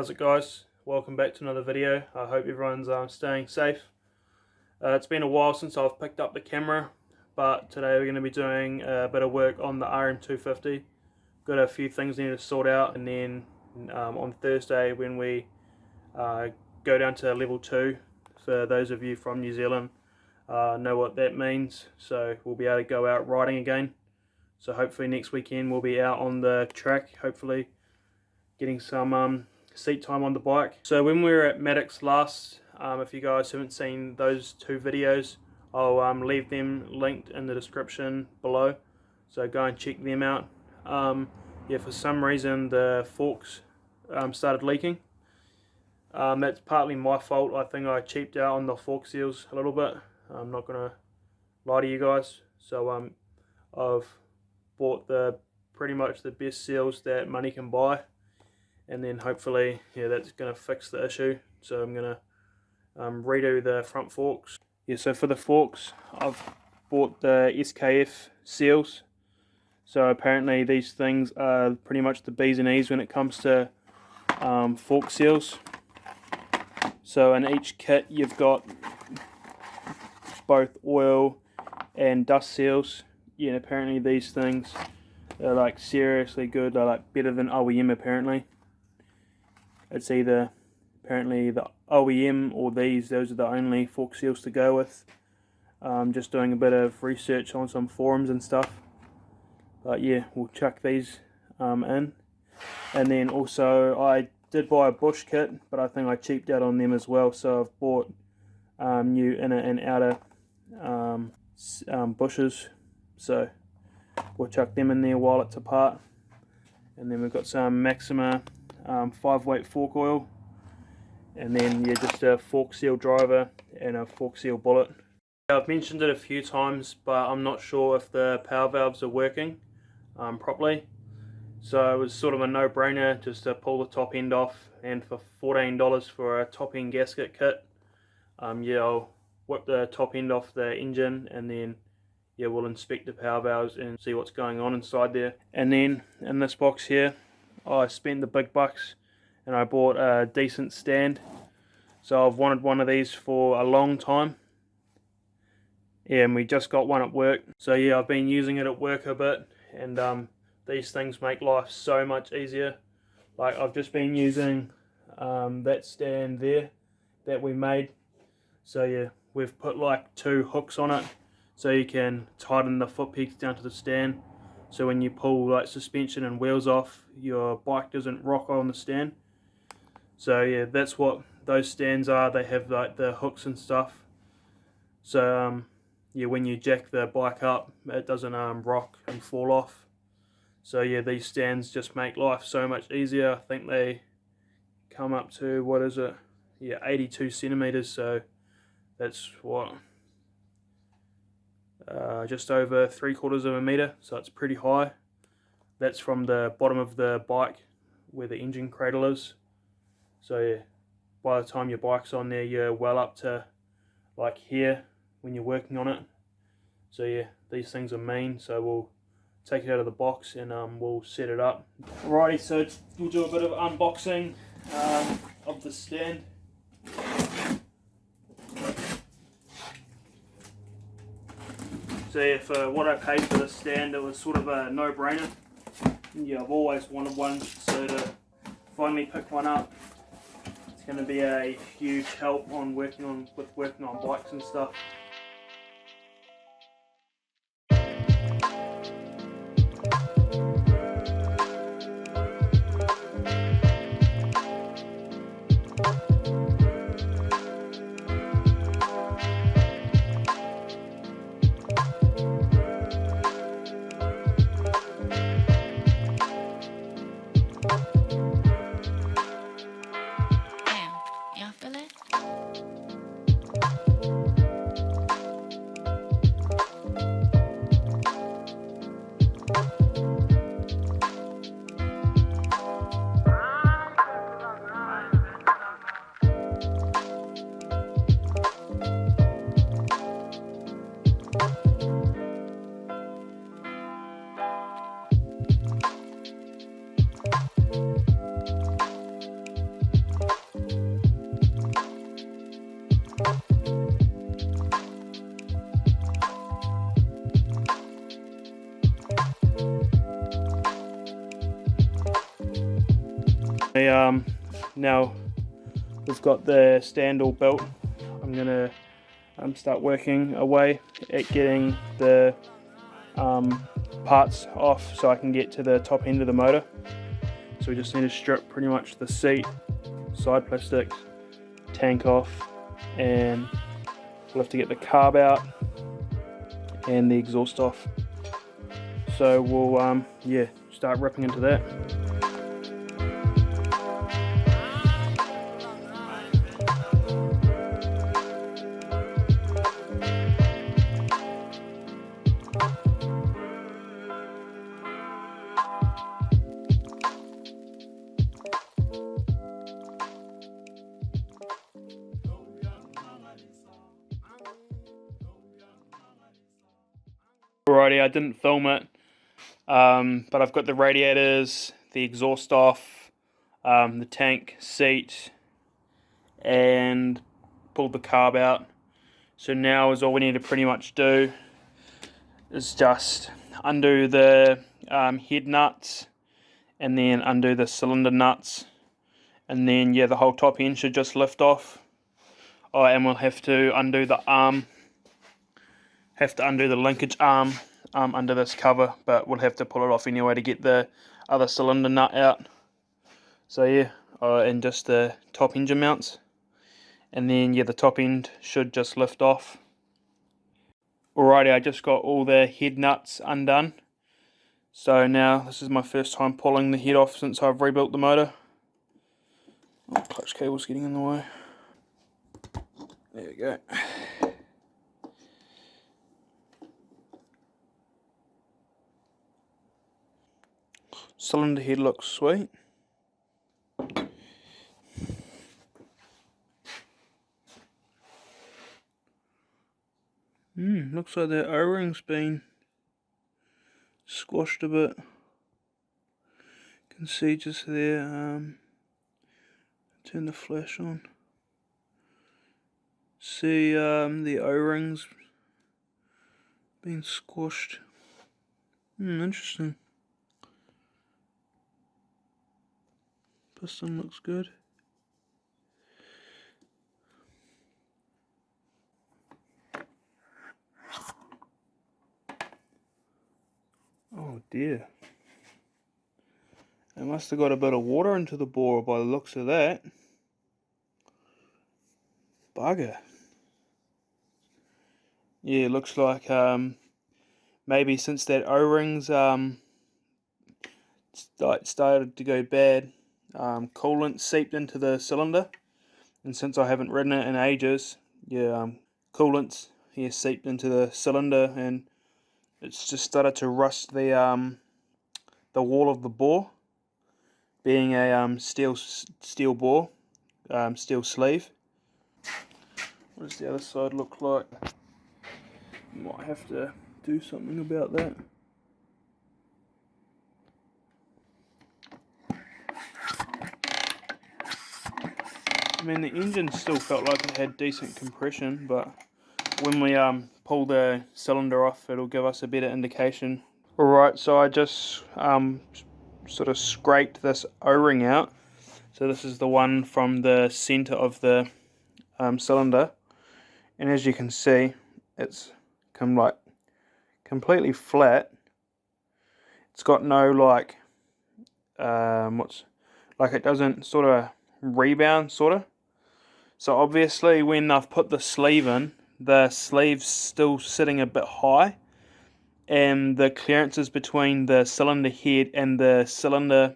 How's it, guys? Welcome back to another video. I hope everyone's staying safe. It's been a while since I've picked up the camera, but today we're going to be doing a bit of work on the RM250. Got a few things I need to sort out, and then on Thursday when we go down to level 2, for those of you from New Zealand know what that means, so we'll be able to go out riding again. So hopefully next weekend we'll be out on the track, hopefully getting some seat time on the bike. So when we were at Maddox last, if you guys haven't seen those two videos, I'll leave them linked in the description below, so go and check them out. Yeah, for some reason the forks started leaking. That's partly my fault. I think I cheaped out on the fork seals a little bit. I'm not gonna lie to you guys. So I've bought pretty much the best seals that money can buy, and then hopefully, yeah, that's gonna fix the issue. So I'm gonna redo the front forks. Yeah, so for the forks, I've bought the SKF seals. So apparently these things are pretty much the B's and E's when it comes to fork seals. So in each kit you've got both oil and dust seals. Yeah, apparently these things are like seriously good. They're like better than OEM apparently. It's either apparently the OEM or those are the only fork seals to go with. Just doing a bit of research on some forums and stuff. But yeah, we'll chuck these in. And then also I did buy a bush kit, but I think I cheaped out on them as well. So I've bought new inner and outer bushes. So we'll chuck them in there while it's apart. And then we've got some Maxima 5-weight fork oil. And then yeah, just a fork seal driver and a fork seal bullet. I've mentioned it a few times, but I'm not sure if the power valves are working properly. So it was sort of a no-brainer just to pull the top end off, and for $14 for a top end gasket kit, yeah, I'll whip the top end off the engine, and then yeah, we'll inspect the power valves and see what's going on inside there. And then in this box here, I spent the big bucks and I bought a decent stand. So I've wanted one of these for a long time. Yeah, and we just got one at work. So yeah, I've been using it at work a bit, and these things make life so much easier. Like I've just been using that stand there that we made. So yeah, we've put like 2 hooks on it, so you can tighten the foot pegs down to the stand. So when you pull like suspension and wheels off, your bike doesn't rock on the stand. So yeah, that's what those stands are. They have like the hooks and stuff. So yeah, when you jack the bike up, it doesn't rock and fall off. So yeah, these stands just make life so much easier. I think they come up to, what is it? Yeah, 82 centimeters. So that's what, just over 3/4 of a meter. So it's pretty high. That's from the bottom of the bike where the engine cradle is. So yeah, by the time your bike's on there, you're well up to like here when you're working on it. So yeah, these things are mean. So we'll take it out of the box and we'll set it up. Alrighty, so we'll do a bit of unboxing of the stand. So yeah, for what I paid for this stand, it was sort of a no-brainer. Yeah, I've always wanted one, so to finally pick one up, it's going to be a huge help on working on bikes and stuff. Now we've got the stand all built, I'm gonna start working away at getting the parts off so I can get to the top end of the motor. So we just need to strip pretty much the seat, side plastics, tank off, and we'll have to get the carb out and the exhaust off. So we'll yeah, start ripping into that. Alrighty, I didn't film it, but I've got the radiators, the exhaust off, the tank, seat, and pulled the carb out. So now is all we need to pretty much do is just undo the head nuts and then undo the cylinder nuts, and then yeah, the whole top end should just lift off. Oh, and we'll have to undo the arm, the linkage arm under this cover, but we'll have to pull it off anyway to get the other cylinder nut out. So yeah, and just the top engine mounts, and then yeah, the top end should just lift off. Alrighty, I just got all the head nuts undone. So now this is my first time pulling the head off since I've rebuilt the motor. Oh, clutch cable's getting in the way. There we go. Cylinder head looks sweet. Looks like the O-ring's been squashed a bit. You can see just there, turn the flash on. See the O-rings been squashed. Interesting. Piston looks good. Oh dear. It must have got a bit of water into the bore by the looks of that. Bugger. Yeah, it looks like maybe since that O-rings started to go bad, coolant seeped into the cylinder, and since I haven't ridden it in ages, yeah, coolant's seeped into the cylinder, and it's just started to rust the wall of the bore, being a steel bore, steel sleeve. What does the other side look like? Might have to do something about that. I mean, the engine still felt like it had decent compression, but when we pull the cylinder off, it'll give us a better indication. Alright, so I just sort of scraped this O-ring out. So this is the one from the center of the cylinder, and as you can see, it's completely flat. It's got no like it doesn't sort of rebound sort of. So obviously when I've put the sleeve in, the sleeve's still sitting a bit high, and the clearances between the cylinder head and the cylinder,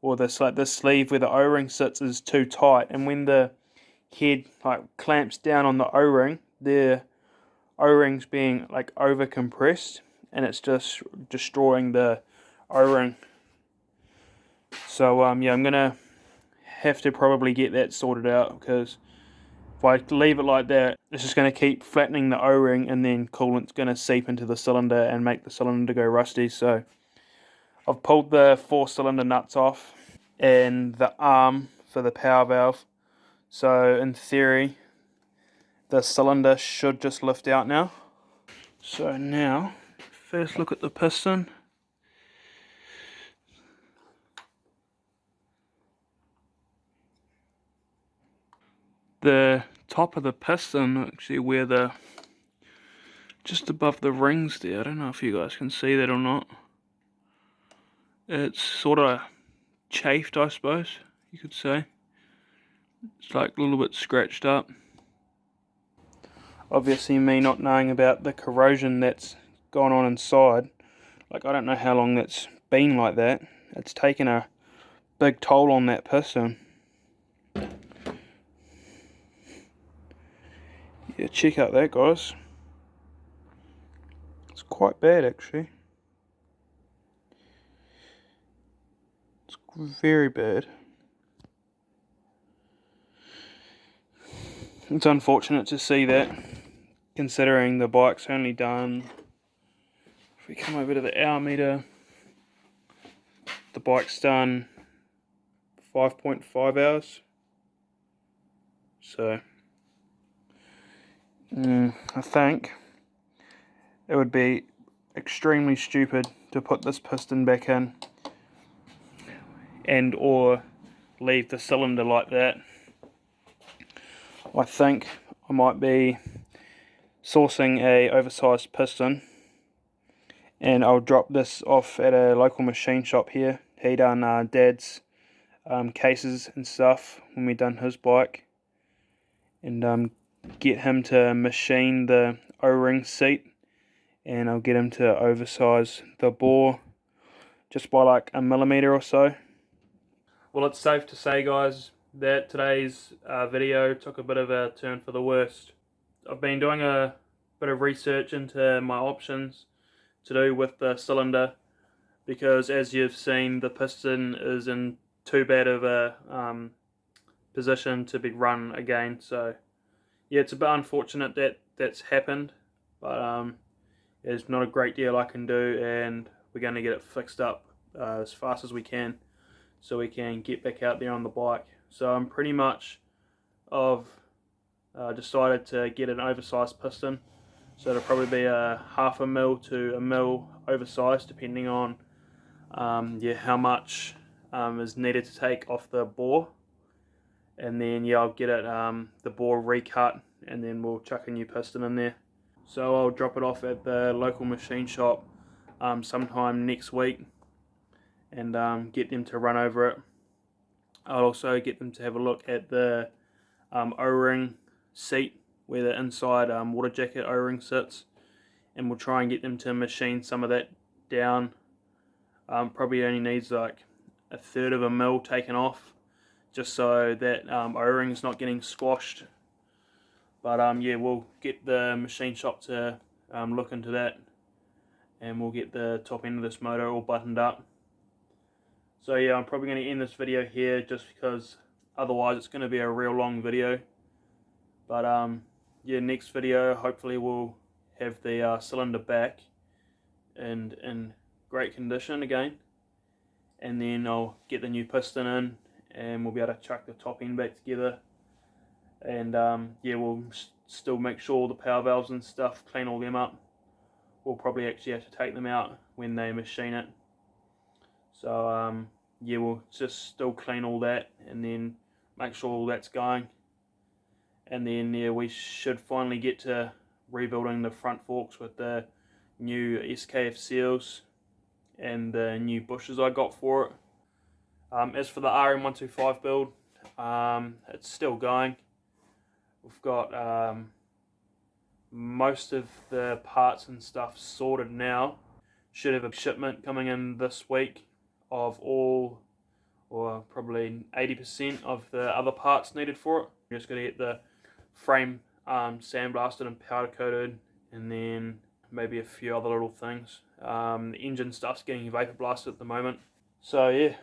or the sleeve where the O-ring sits, is too tight, and when the head clamps down on the O-ring, the O-ring's being over compressed, and it's just destroying the O-ring. So yeah, I'm gonna have to probably get that sorted out, because if I leave it like that, it's just going to keep flattening the O-ring, and then coolant's going to seep into the cylinder and make the cylinder go rusty. So I've pulled the 4-cylinder nuts off and the arm for the power valve. So in theory, the cylinder should just lift out now. So now, first look at the piston. the top of the piston, actually where the, just above the rings there, I don't know if you guys can see that or not, it's sort of chafed, I suppose you could say. It's like a little bit scratched up. Obviously me not knowing about the corrosion that's gone on inside, like I don't know how long that's been like that. It's taken a big toll on that piston. Yeah, check out that, guys. It's quite bad actually. It's very bad. It's unfortunate to see that, considering the bike's only done, if we come over to the hour meter, the bike's done 5.5 hours. So I think it would be extremely stupid to put this piston back in and or leave the cylinder like that. I think I might be sourcing a oversized piston, and I'll drop this off at a local machine shop here. He done Dad's cases and stuff when we done his bike, and get him to machine the O-ring seat, and I'll get him to oversize the bore just by like a millimeter or so. Well, it's safe to say, guys, that today's video took a bit of a turn for the worst. I've been doing a bit of research into my options to do with the cylinder, because as you've seen, the piston is in too bad of a position to be run again. So yeah, it's a bit unfortunate that that's happened, but there's not a great deal I can do, and we're going to get it fixed up as fast as we can, so we can get back out there on the bike. So I'm pretty much decided to get an oversized piston, so it'll probably be a 0.5 mil to 1 mil oversized, depending on how much is needed to take off the bore. And then yeah, I'll get it the bore recut, and then we'll chuck a new piston in there. So I'll drop it off at the local machine shop sometime next week, and get them to run over it. I'll also get them to have a look at the O-ring seat, where the inside water jacket O-ring sits, and we'll try and get them to machine some of that down. Probably only needs like 1/3 of a mil taken off, just so that O-ring is not getting squashed. But yeah, we'll get the machine shop to look into that, and we'll get the top end of this motor all buttoned up. So yeah, I'm probably going to end this video here, just because otherwise it's going to be a real long video. But yeah, next video hopefully we'll have the cylinder back and in great condition again, and then I'll get the new piston in, and we'll be able to chuck the top end back together. And yeah, we'll still make sure all the power valves and stuff, clean all them up. We'll probably actually have to take them out when they machine it. So yeah, we'll just still clean all that, and then make sure all that's going. And then yeah, we should finally get to rebuilding the front forks with the new SKF seals and the new bushes I got for it. As for the RM125 build, it's still going. We've got most of the parts and stuff sorted now. Should have a shipment coming in this week of all, or probably 80% of the other parts needed for it. We're just going to get the frame sandblasted and powder coated, and then maybe a few other little things. The engine stuff's getting vapor blasted at the moment. So yeah,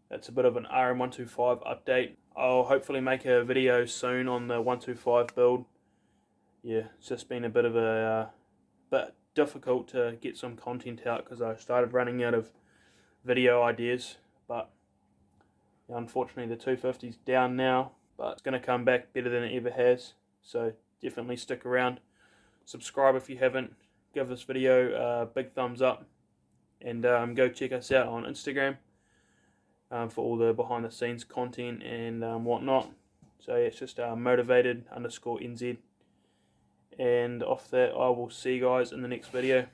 that's a bit of an RM125 update. I'll hopefully make a video soon on the 125 build. Yeah, it's just been a bit of a bit difficult to get some content out, because I started running out of video ideas. But yeah, unfortunately the 250's down now, but it's going to come back better than it ever has. So definitely stick around. Subscribe if you haven't. Give this video a big thumbs up, and go check us out on Instagram for all the behind the scenes content and whatnot. So yeah, it's just motivated_NZ. And off that, I will see you guys in the next video.